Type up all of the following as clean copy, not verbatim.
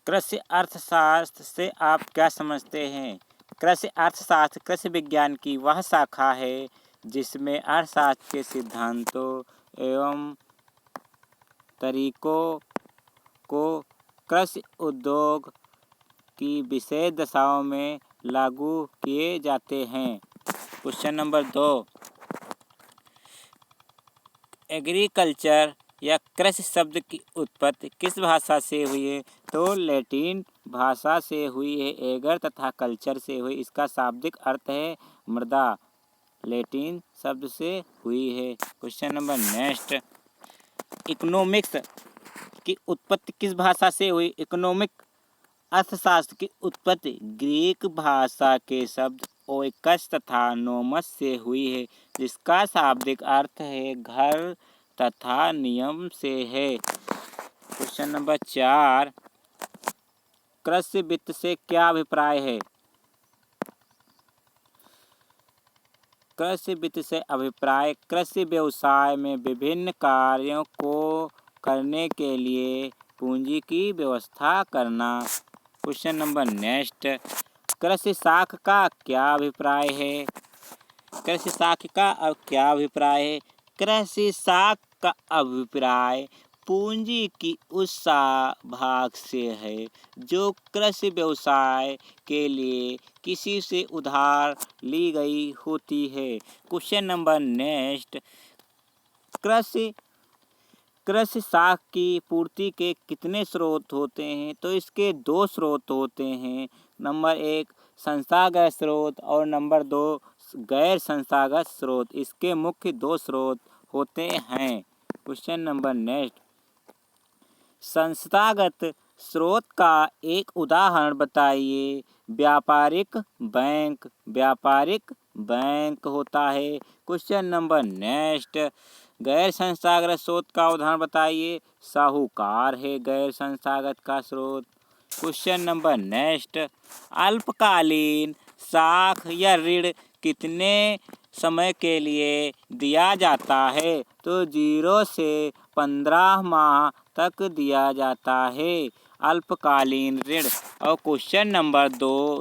कृषि अर्थशास्त्र से आप क्या समझते हैं? कृषि अर्थशास्त्र कृषि विज्ञान की वह शाखा है जिसमें अर्थशास्त्र के सिद्धांतों एवं तरीकों को कृषि उद्योग की विशेष दशाओं में लागू किए जाते हैं। क्वेश्चन नंबर 2, एग्रीकल्चर या कृषि शब्द की उत्पत्ति किस भाषा से हुई है? तो लैटिन भाषा से हुई है। एगर तथा कल्चर से हुई। इसका शाब्दिक अर्थ है मृदा। लैटिन शब्द से हुई है। क्वेश्चन नंबर नेक्स्ट, इकोनॉमिक्स की उत्पत्ति किस भाषा से हुई? इकोनॉमिक अर्थशास्त्र की उत्पत्ति ग्रीक भाषा के शब्द ओइकस तथा नोमस से हुई है, जिसका शाब्दिक अर्थ है घर तथा नियम से है। क्वेश्चन नंबर 4, कृषि वित्त से क्या अभिप्राय है? कृषि वित्त से अभिप्राय कृषि व्यवसाय में विभिन्न कार्यों को करने के लिए पूंजी की व्यवस्था करना। क्वेश्चन नंबर नेक्स्ट, कृषि साख का क्या अभिप्राय है? कृषि साख का अब क्या अभिप्राय है? कृषि साख का अभिप्राय पूंजी की उस भाग से है जो कृषि व्यवसाय के लिए किसी से उधार ली गई होती है। क्वेश्चन नंबर नेक्स्ट, कृषि साख की पूर्ति के कितने स्रोत होते हैं? तो इसके 2 स्रोत होते हैं। नंबर 1 संस्थागत स्रोत और नंबर 2 गैर संस्थागत स्रोत। इसके मुख्य 2 स्रोत होते हैं। क्वेश्चन नंबर नेक्स्ट, संस्थागत स्रोत का एक उदाहरण बताइए। व्यापारिक बैंक होता है। क्वेश्चन नंबर नेक्स्ट, गैर संस्थागत स्रोत का उदाहरण बताइए। साहूकार है गैर संस्थागत का स्रोत। क्वेश्चन नंबर नेक्स्ट, अल्पकालीन साख या ऋण कितने समय के लिए दिया जाता है? तो 0 से 15 माह तक दिया जाता है अल्पकालीन ऋण। और क्वेश्चन नंबर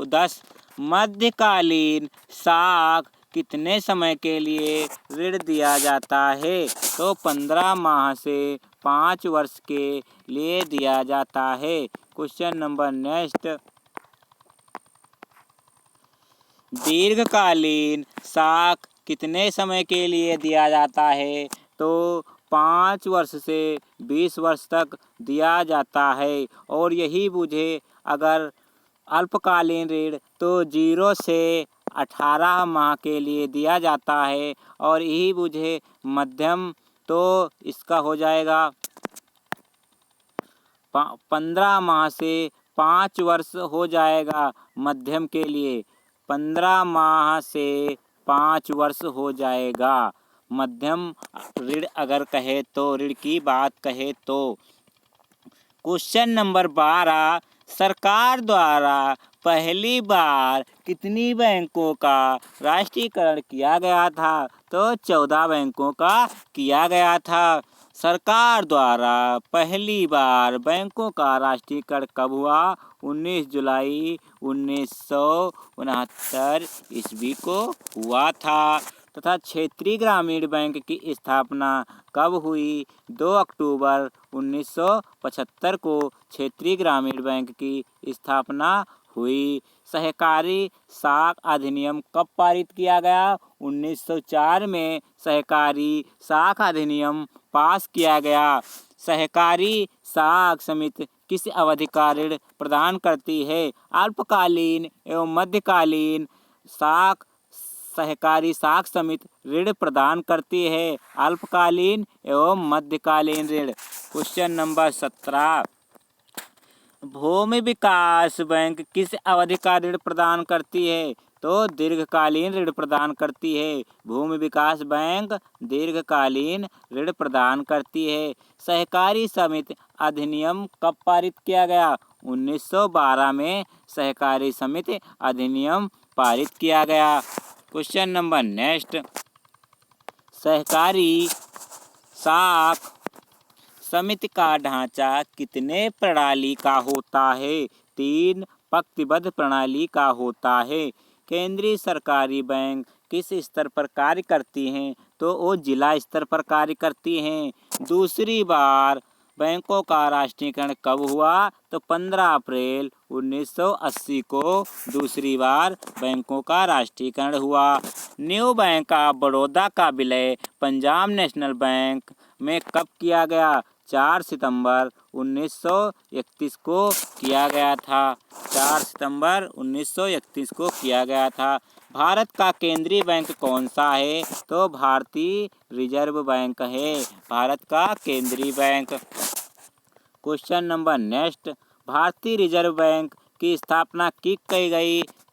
10, मध्यकालीन साख कितने समय के लिए ऋण दिया जाता है? तो 15 माह से 5 वर्ष के लिए दिया जाता है। क्वेश्चन नंबर नेक्स्ट, दीर्घकालीन साख कितने समय के लिए दिया जाता है? तो 5 वर्ष से 20 वर्ष तक दिया जाता है। और यही बूझे अगर अल्पकालीन ऋण तो 0 से 18 माह के लिए दिया जाता है। और यही बूझे मध्यम तो इसका हो जाएगा 15 माह से 5 वर्ष हो जाएगा मध्यम के लिए। 15 माह से 5 वर्ष हो जाएगा मध्यम ऋण अगर कहे तो, ऋण की बात कहे तो। क्वेश्चन नंबर 12, सरकार द्वारा पहली बार कितनी बैंकों का राष्ट्रीयकरण किया गया था? तो 14 बैंकों का किया गया था। सरकार द्वारा पहली बार बैंकों का राष्ट्रीयकरण कब हुआ? 19 जुलाई 1969 ईस्वी को हुआ था। तथा क्षेत्रीय ग्रामीण बैंक की स्थापना कब हुई? 2 अक्टूबर 1975 को क्षेत्रीय ग्रामीण बैंक की स्थापना हुई। सहकारी साख अधिनियम कब पारित किया गया? 1904 में सहकारी साख अधिनियम पास किया गया। सहकारी साख समिति किस अवधि का ऋण प्रदान करती है? अल्पकालीन एवं मध्यकालीन साख सहकारी साख समिति ऋण प्रदान करती है। अल्पकालीन एवं मध्यकालीन ऋण। क्वेश्चन नंबर 17, भूमि विकास बैंक किस अवधि का ऋण प्रदान करती है? तो दीर्घकालीन ऋण प्रदान करती है। भूमि विकास बैंक दीर्घकालीन ऋण प्रदान करती है। सहकारी समिति अधिनियम कब पारित किया गया? 1912 में सहकारी समिति अधिनियम पारित किया गया। क्वेश्चन नंबर नेक्स्ट, सहकारी साख समिति का ढांचा कितने प्रणाली का होता है? 3 पंक्तिबद्ध प्रणाली का होता है। केंद्रीय सरकारी बैंक किस स्तर पर कार्य करती हैं? तो वो जिला स्तर पर कार्य करती हैं। दूसरी बार बैंकों का राष्ट्रीयकरण कब हुआ? तो 15 अप्रैल 1980 को दूसरी बार बैंकों का राष्ट्रीयकरण हुआ। न्यू बैंक ऑफ बड़ौदा का विलय पंजाब नेशनल बैंक में कब किया गया? 4 सितंबर 1931 को किया गया था। 4 सितंबर 1931 को किया गया था। भारत का केंद्रीय बैंक कौन सा है? तो भारतीय रिजर्व बैंक है भारत का केंद्रीय बैंक। क्वेश्चन नंबर नेक्स्ट, भारतीय रिजर्व बैंक की स्थापना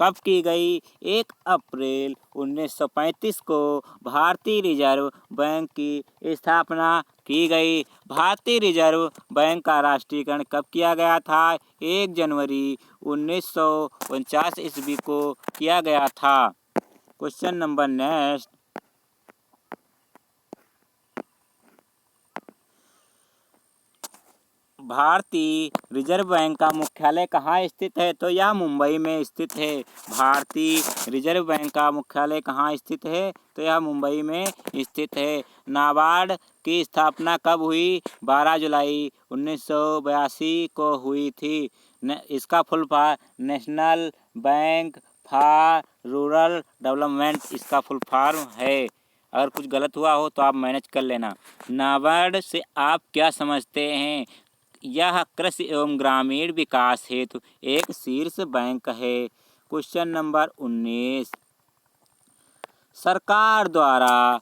कब की गई? 1 अप्रैल 1935 को भारतीय रिजर्व बैंक की स्थापना की गई। भारतीय रिजर्व बैंक का राष्ट्रीयकरण कब किया गया था? 1 जनवरी 1949 ईस्वी को किया गया था। क्वेश्चन नंबर नेक्स्ट, भारतीय रिजर्व बैंक का मुख्यालय कहाँ स्थित है? तो यह मुंबई में स्थित है। भारतीय रिजर्व बैंक का मुख्यालय कहाँ स्थित है? तो यह मुंबई में स्थित है। नाबार्ड की स्थापना कब हुई? 12 जुलाई 1982 को हुई थी। इसका full form national bank for rural development इसका फुल फॉर्म है। अगर कुछ गलत हुआ हो तो आप मैनेज कर लेना। नाबार्ड से आप क्या समझते हैं? यह कृषि एवं ग्रामीण विकास हेतु एक शीर्ष बैंक है। क्वेश्चन नंबर 19, सरकार द्वारा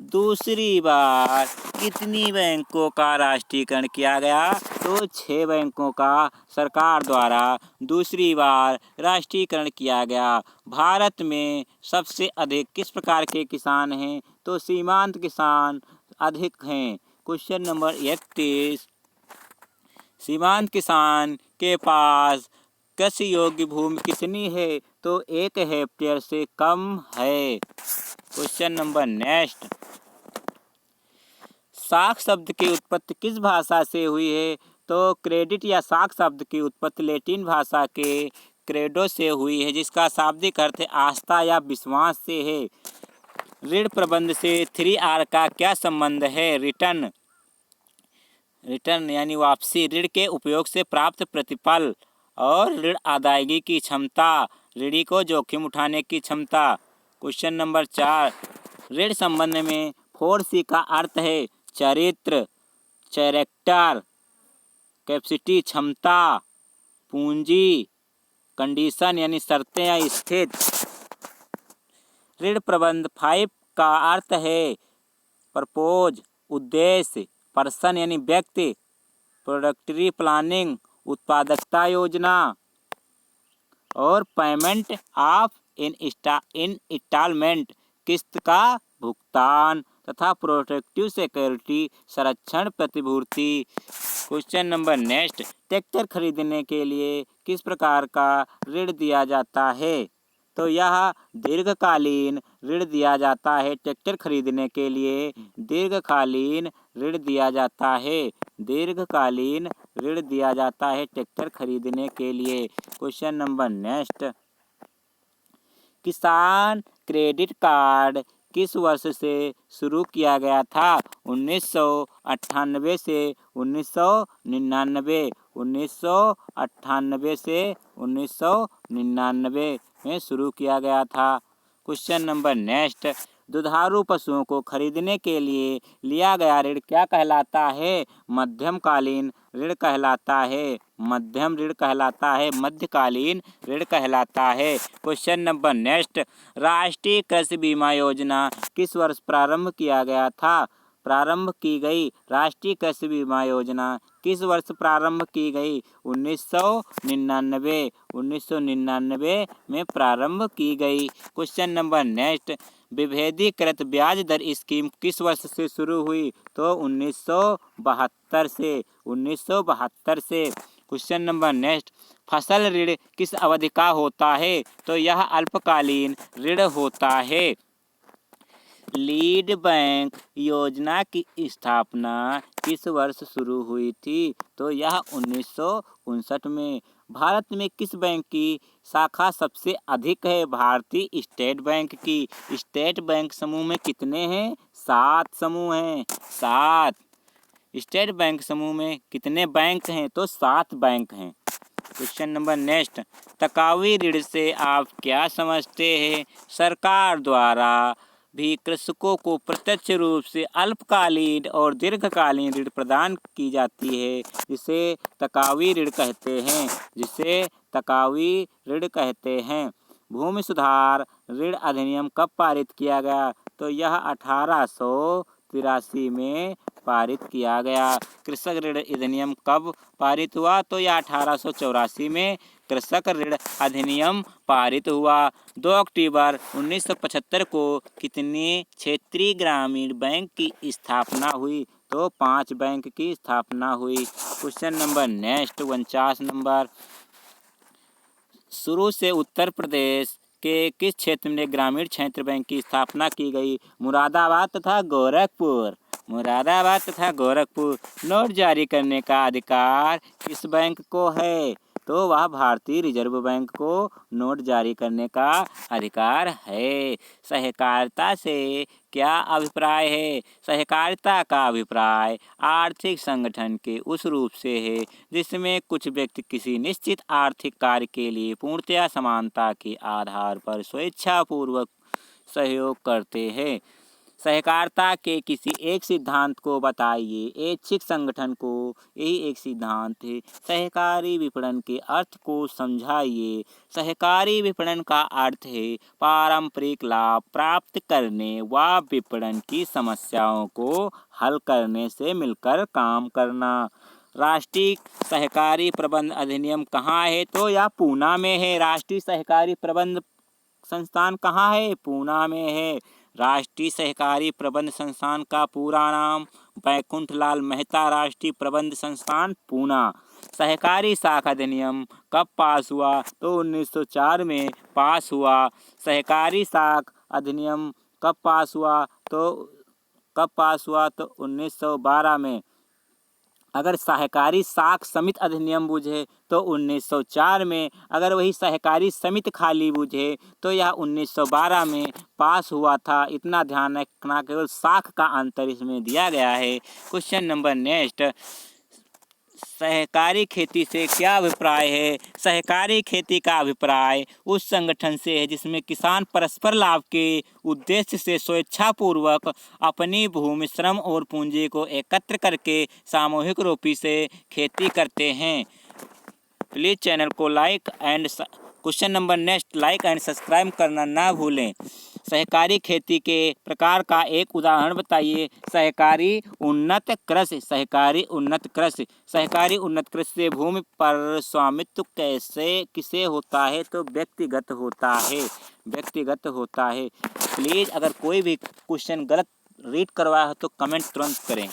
दूसरी बार कितनी बैंकों का राष्ट्रीयकरण किया गया? तो 6 बैंकों का सरकार द्वारा दूसरी बार राष्ट्रीयकरण किया गया। भारत में सबसे अधिक किस प्रकार के किसान हैं? तो सीमांत किसान अधिक हैं। क्वेश्चन नंबर 31, सीमांत किसान के पास कृषि योग्य भूमि कितनी है? तो 1 हेक्टेयर से कम है। क्वेश्चन नंबर नेक्स्ट, साख शब्द की उत्पत्ति किस भाषा से हुई है? तो क्रेडिट या साख शब्द की उत्पत्ति लैटिन भाषा के क्रेडो से हुई है, जिसका शाब्दिक अर्थ आस्था या विश्वास से है। ऋण प्रबंध से 3R का क्या संबंध है? रिटर्न यानी वापसी, ऋण के उपयोग से प्राप्त प्रतिफल और ऋण अदायगी की क्षमता, ऋणी को जोखिम उठाने की क्षमता। क्वेश्चन नंबर 4, ऋण संबंध में 4C का अर्थ है चरित्र, कैरेक्टर, कैपेसिटी क्षमता, पूंजी, कंडीशन यानी शर्तें या स्थिति। ऋण प्रबंध 5 का अर्थ है पर्पोज, उद्देश्य, पर्सन यानी व्यक्ति, प्रोडक्टरी प्लानिंग, उत्पादकता योजना, और पेमेंट ऑफ इन इंस्टॉलमेंट किस्त का भुगतान, तथा प्रोटेक्टिव सिक्योरिटी संरक्षण प्रतिभूति। क्वेश्चन नंबर नेक्स्ट, ट्रैक्टर खरीदने के लिए किस प्रकार का ऋण दिया जाता है? तो यह दीर्घकालीन ऋण दिया जाता है। ट्रैक्टर खरीदने के लिए दीर्घकालीन ऋण दिया जाता है। दीर्घकालीन ऋण दिया जाता है ट्रैक्टर खरीदने के लिए। क्वेश्चन नंबर नेक्स्ट, किसान क्रेडिट कार्ड किस वर्ष से शुरू किया गया था? 1998 से 1999, 1998 से 1999 में शुरू किया गया था। क्वेश्चन नंबर नेक्स्ट, दुधारू पशुओं को खरीदने के लिए लिया गया ऋण क्या कहलाता है? मध्यमकालीन ऋण कहलाता है। मध्यम ऋण कहलाता है, मध्यकालीन ऋण कहलाता है। क्वेश्चन नंबर नेक्स्ट, राष्ट्रीय कृषि बीमा योजना किस वर्ष प्रारंभ किया गया था? प्रारंभ की गई राष्ट्रीय कृषि बीमा योजना किस वर्ष प्रारंभ की गई? 1999, 1999 में प्रारंभ की गई। क्वेश्चन नंबर नेक्स्ट, विभेदीकृत ब्याज दर स्कीम किस वर्ष से शुरू हुई? तो 1972 से। 1972 से। क्वेश्चन नंबर नेक्स्ट, फसल ऋण किस अवधि का होता है? तो यह अल्पकालीन ऋण होता है। लीड बैंक योजना की स्थापना किस वर्ष शुरू हुई थी? तो यह 1959 में। भारत में किस बैंक की शाखा सबसे अधिक है? भारतीय स्टेट बैंक की। स्टेट बैंक समूह में कितने हैं? 7 समूह हैं, 7। स्टेट बैंक समूह में कितने बैंक हैं? तो 7 बैंक हैं। क्वेश्चन नंबर नेक्स्ट, तकावी ऋण से आप क्या समझते हैं? सरकार द्वारा भी कृषकों को प्रत्यक्ष रूप से अल्पकालीन और दीर्घकालीन ऋण प्रदान की जाती है, जिसे तकावी ऋण कहते हैं, भूमि सुधार ऋण अधिनियम कब पारित किया गया? तो यह 1883 में पारित किया गया। कृषक ऋण अधिनियम कब पारित हुआ? तो यह 1884 में कृषक ऋण अधिनियम पारित हुआ। 2 अक्टूबर 1975 को कितने क्षेत्रीय ग्रामीण बैंक की स्थापना हुई? तो 5 बैंक की स्थापना हुई। क्वेश्चन नंबर नेक्स्ट 49 नंबर, शुरू से उत्तर प्रदेश के किस क्षेत्र में ग्रामीण क्षेत्र बैंक की स्थापना की गई? मुरादाबाद तथा गोरखपुर। नोट जारी करने का अधिकार किस बैंक को है? तो वह भारतीय रिजर्व बैंक को नोट जारी करने का अधिकार है। सहकारिता से क्या अभिप्राय है? सहकारिता का अभिप्राय आर्थिक संगठन के उस रूप से है जिसमें कुछ व्यक्ति किसी निश्चित आर्थिक कार्य के लिए पूर्णतया समानता के आधार पर स्वेच्छापूर्वक सहयोग करते हैं। सहकारिता के किसी एक सिद्धांत को बताइए। ऐच्छिक संगठन को यही एक सिद्धांत है। सहकारी विपणन के अर्थ को समझाइए। सहकारी विपणन का अर्थ है पारंपरिक लाभ प्राप्त करने व विपणन की समस्याओं को हल करने से मिलकर काम करना। राष्ट्रीय सहकारी प्रबंध अधिनियम कहाँ है? तो यह पूना में है। राष्ट्रीय सहकारी प्रबंध संस्थान कहाँ है? पूना में है। राष्ट्रीय सहकारी प्रबंध संस्थान का पूरा नाम बैकुंठलाल मेहता राष्ट्रीय प्रबंध संस्थान पूना। सहकारी साख अधिनियम कब पास हुआ? तो 1904 में पास हुआ। सहकारी साख अधिनियम कब पास हुआ? तो 1912 में। अगर सहकारी साख समिति अधिनियम बुझे तो 1904 में, अगर वही सहकारी समिति खाली बुझे तो यह 1912 में पास हुआ था। इतना ध्यान रखना, केवल साख का अंतर इसमें दिया गया है। क्वेश्चन नंबर नेक्स्ट, सहकारी खेती से क्या अभिप्राय है? सहकारी खेती का अभिप्राय उस संगठन से है जिसमें किसान परस्पर लाभ के उद्देश्य से स्वेच्छापूर्वक अपनी भूमि, श्रम और पूंजी को एकत्र करके सामूहिक रूप से खेती करते हैं। प्लीज़ चैनल को like and question number next, like and subscribe करना ना भूलें। सहकारी खेती के प्रकार का एक उदाहरण बताइए। सहकारी उन्नत कृषि से भूमि पर स्वामित्व किसे होता है? तो व्यक्तिगत होता है। प्लीज़ अगर कोई भी क्वेश्चन गलत रीड करवाया हो तो कमेंट तुरंत करें।